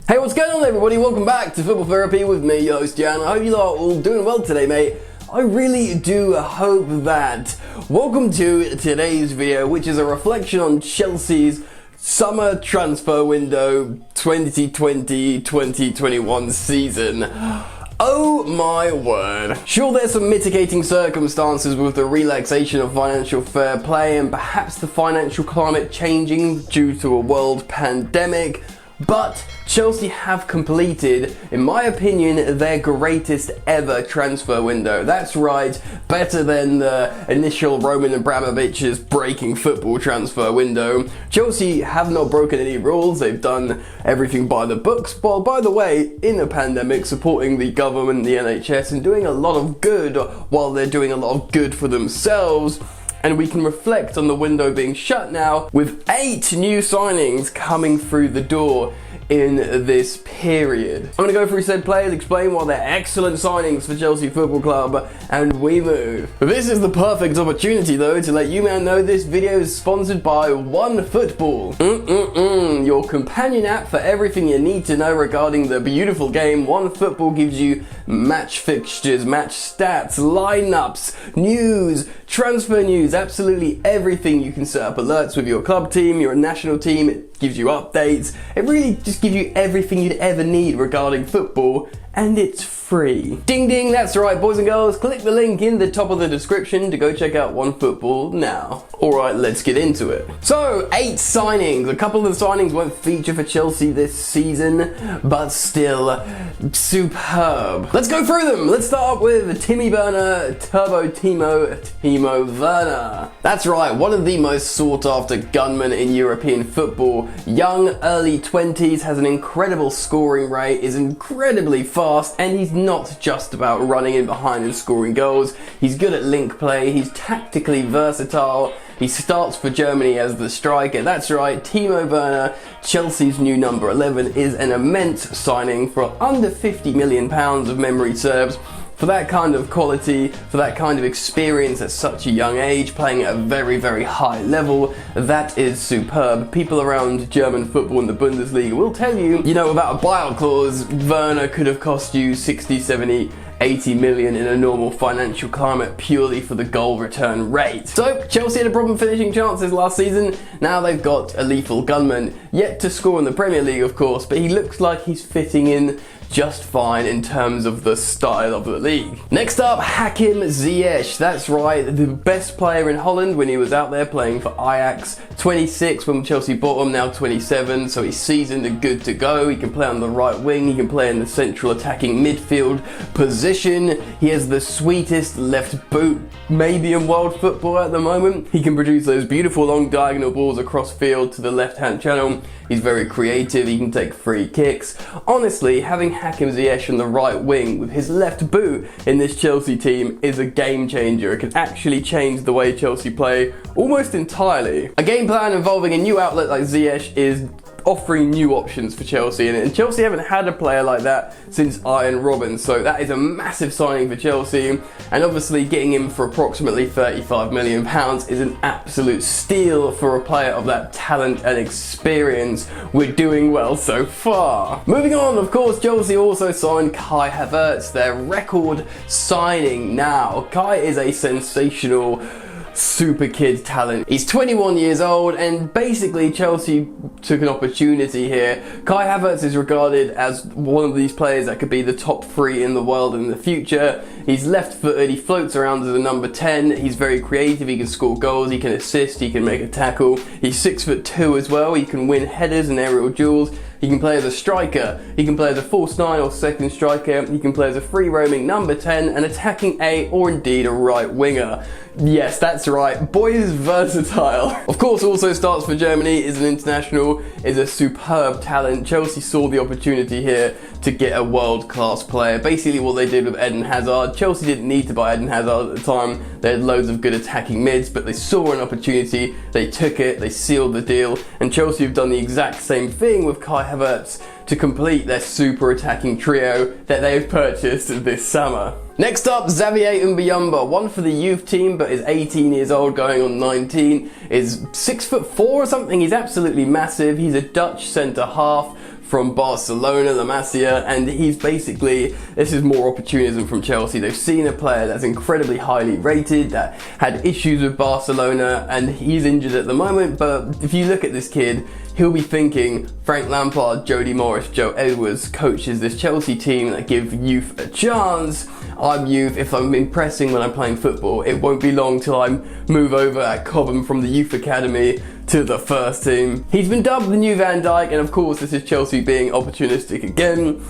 Hey, what's going on everybody? Welcome back to Football Therapy with me, your host Jan. I hope you lot are all doing well today, mate. I really do hope that. Welcome to today's video, which is a reflection on Chelsea's summer transfer window 2020-2021 season. Oh my word. Sure, there's some mitigating circumstances with the relaxation of financial fair play and perhaps the financial climate changing due to a world pandemic, but Chelsea have completed, in my opinion, their greatest ever transfer window. That's right, better than the initial Roman Abramovich's breaking football transfer window. Chelsea have not broken any rules, they've done everything by the books, while by the way, in a pandemic, supporting the government, the NHS, and doing a lot of good while they're doing a lot of good for themselves. And we can reflect on the window being shut now with 8 new signings coming through the door in this period. I'm going to go through said players, explain why they're excellent signings for Chelsea Football Club, and we move. But this is the perfect opportunity though to let you man know this video is sponsored by OneFootball. Your companion app for everything you need to know regarding the beautiful game. OneFootball gives you match fixtures, match stats, lineups, news, transfer news, absolutely everything. You can set up alerts with your club team, your national team. It gives you updates. It really just gives you everything you'd ever need regarding football, and it's free. Ding ding, that's right boys and girls, click the link in the top of the description to go check out OneFootball now. Alright, let's get into it. So, 8 signings. A couple of the signings won't feature for Chelsea this season, but still superb. Let's go through them. Let's start with Timo Werner. That's right, one of the most sought after gunmen in European football. Young, early 20s, has an incredible scoring rate, is incredibly fast, and he's not just about running in behind and scoring goals. He's good at link play, he's tactically versatile. He starts for Germany as the striker. That's right, Timo Werner, Chelsea's new number 11, is an immense signing for under £50 million of memory serves. For that kind of quality, for that kind of experience at such a young age, playing at a very, very high level, that is superb. People around German football in the Bundesliga will tell you, without a buyout clause, Werner could have cost you 60, 70, 80 million in a normal financial climate purely for the goal return rate. So, Chelsea had a problem finishing chances last season. Now they've got a lethal gunman. Yet to score in the Premier League, of course, but he looks like he's fitting in just fine in terms of the style of the league. Next up, Hakim Ziyech. That's right, the best player in Holland when he was out there playing for Ajax. 26 when Chelsea bought him, now 27, so he's seasoned and good to go. He can play on the right wing, he can play in the central attacking midfield position. He has the sweetest left boot maybe in world football at the moment. He can produce those beautiful long diagonal balls across field to the left-hand channel. He's very creative, he can take free kicks. Honestly, having Hakim Ziyech on the right wing with his left boot in this Chelsea team is a game changer. It can actually change the way Chelsea play almost entirely. A game plan involving a new outlet like Ziyech is offering new options for Chelsea, and Chelsea haven't had a player like that since Ian Robben, so that is a massive signing for Chelsea, and obviously getting him for approximately £35 million is an absolute steal for a player of that talent and experience. We're doing well so far. Moving on, of course, Chelsea also signed Kai Havertz, their record signing now. Kai is a sensational super kid talent. He's 21 years old, and basically Chelsea took an opportunity here. Kai Havertz is regarded as one of these players that could be the top 3 in the world in the future. He's left-footed, he floats around as a number 10, he's very creative, he can score goals, he can assist, he can make a tackle. He's 6'2" as well, he can win headers and aerial duels. He can play as a striker, he can play as a false 9 or second striker, he can play as a free roaming number 10, an attacking 8, or indeed a right winger. Yes, that's right, boy is versatile. Of course, also starts for Germany, is an international, is a superb talent. Chelsea saw the opportunity here to get a world-class player. Basically what they did with Eden Hazard. Chelsea didn't need to buy Eden Hazard at the time. They had loads of good attacking mids, but they saw an opportunity, they took it, they sealed the deal, and Chelsea have done the exact same thing with Kai Havertz to complete their super attacking trio that they have purchased this summer. Next up, Xavier Mbuyamba, one for the youth team but is 18 years old going on 19, is 6'4" or something. He's absolutely massive. He's a Dutch centre half from Barcelona, La Masia, and he's basically, this is more opportunism from Chelsea. They've seen a player that's incredibly highly rated, that had issues with Barcelona, and he's injured at the moment, but if you look at this kid, he'll be thinking, Frank Lampard, Jody Morris, Joe Edwards coaches this Chelsea team that give youth a chance. I'm youth. If I'm impressing when I'm playing football, it won't be long till I move over at Cobham from the youth academy to the first team. He's been dubbed the new Van Dijk, and of course this is Chelsea being opportunistic again.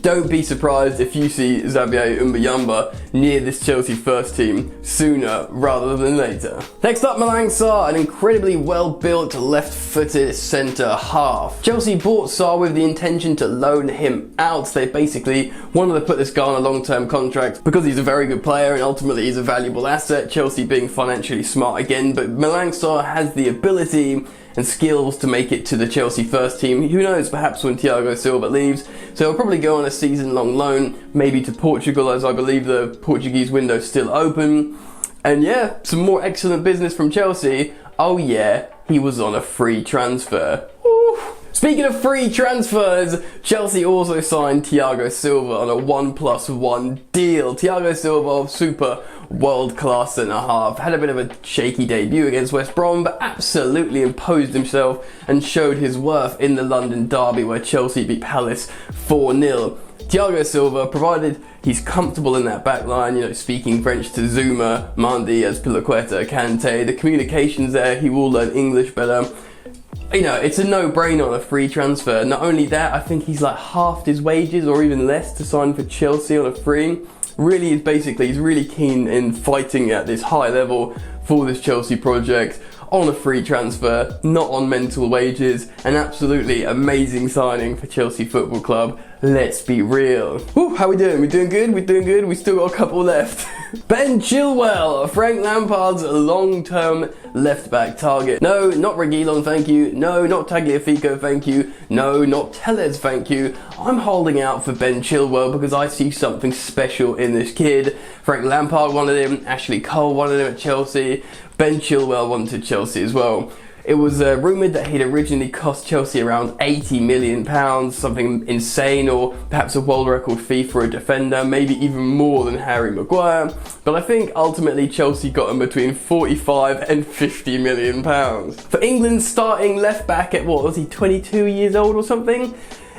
Don't be surprised if you see Xavier Mbuyamba near this Chelsea first team sooner rather than later. Next up, Malang Sarr, an incredibly well-built left-footed centre half. Chelsea bought Sarr with the intention to loan him out. They basically wanted to put this guy on a long-term contract because he's a very good player and ultimately he's a valuable asset. Chelsea being financially smart again, but Malang Sarr has the ability and skills to make it to the Chelsea first team. Who knows, perhaps when Thiago Silva leaves. So he'll probably go on a season-long loan, maybe to Portugal, as I believe the Portuguese window's still open. And yeah, some more excellent business from Chelsea. Oh yeah, he was on a free transfer. Ooh. Speaking of free transfers, Chelsea also signed Thiago Silva on a 1+1 deal. Thiago Silva, super world-class centre-half, had a bit of a shaky debut against West Brom, but absolutely imposed himself and showed his worth in the London derby where Chelsea beat Palace 4-0. Thiago Silva, provided he's comfortable in that back line, you know, speaking French to Zuma, Mendy, Azpilicueta, Kante, the communication's there, he will learn English better. You know, it's a no-brainer on a free transfer. Not only that, I think he's like halved his wages or even less to sign for Chelsea on a free. Really, he's really keen in fighting at this high level for this Chelsea project on a free transfer, not on mental wages. An absolutely amazing signing for Chelsea Football Club. Let's be real. Woo, how we doing? We doing good? We doing good? We still got a couple left. Ben Chilwell, Frank Lampard's long-term left-back target. No, not Reguilon, thank you. No, not Tagliafico, thank you. No, not Tellez, thank you. I'm holding out for Ben Chilwell because I see something special in this kid. Frank Lampard wanted him, Ashley Cole wanted him at Chelsea, Ben Chilwell wanted Chelsea as well. It was rumoured that he'd originally cost Chelsea around £80 million, something insane, or perhaps a world record fee for a defender, maybe even more than Harry Maguire. But I think ultimately Chelsea got him between £45 and £50 million. For England's starting left back at, what was he, 22 years old or something?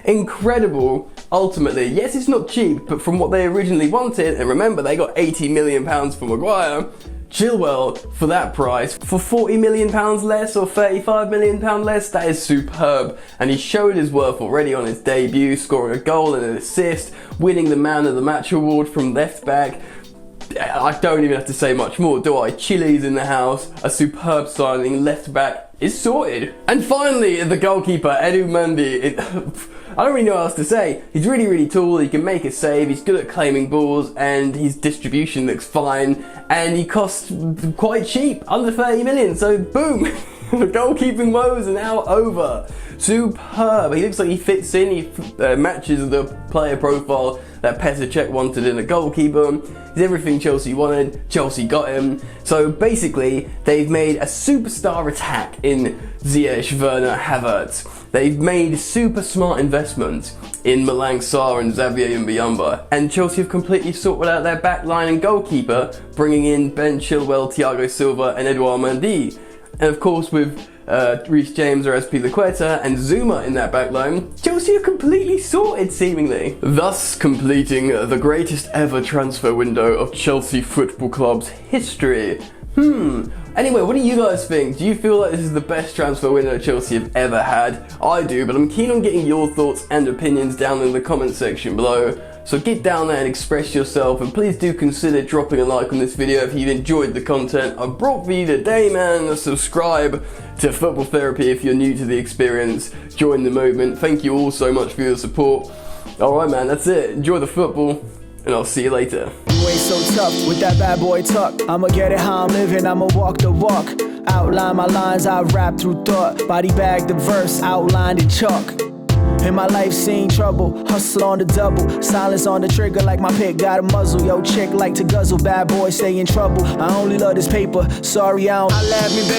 Incredible. Ultimately, yes, it's not cheap, but from what they originally wanted, and remember they got £80 million for Maguire, Chilwell, for that price, for £40 million less or £35 million less, that is superb. And he showed his worth already on his debut, scoring a goal and an assist, winning the Man of the Match award from left back. I don't even have to say much more, do I? Chile's in the house, a superb signing, left back is sorted. And finally, the goalkeeper, Edouard Mendy. I don't really know what else to say. He's really, really tall, he can make a save, he's good at claiming balls, and his distribution looks fine, and he costs quite cheap, under 30 million, so boom! The goalkeeping woes are now over. Superb. He looks like he fits in, he matches the player profile that Petr Cech wanted in a goalkeeper. He's everything Chelsea wanted, Chelsea got him. So basically, they've made a superstar attack in Ziyech, Werner, Havertz. They've made super smart investments in Malang Sarr and Xavier Bamba, and Chelsea have completely sorted out their back line and goalkeeper, bringing in Ben Chilwell, Thiago Silva and Edouard Mendy. And of course with Reece James or Azpilicueta and Zuma in that back line, Chelsea are completely sorted seemingly. Thus completing the greatest ever transfer window of Chelsea Football Club's history. Anyway, what do you guys think? Do you feel like this is the best transfer window Chelsea have ever had? I do, but I'm keen on getting your thoughts and opinions down in the comment section below. So get down there and express yourself, and please do consider dropping a like on this video if you've enjoyed the content I've brought for you today, man. Subscribe to Football Therapy if you're new to the experience. Join the movement. Thank you all so much for your support. Alright man, that's it. Enjoy the football, and I'll see you later. You ain't so tough with that bad boy tuck. I'ma get it how I'm living, I'ma walk the walk. Outline my lines, I rap through thought. Body bag the verse, outlined in chalk. In my life seen trouble, hustle on the double. Silence on the trigger like my pick got a muzzle. Yo chick like to guzzle, bad boy stay in trouble. I only love this paper, sorry I don't. I laugh me baby.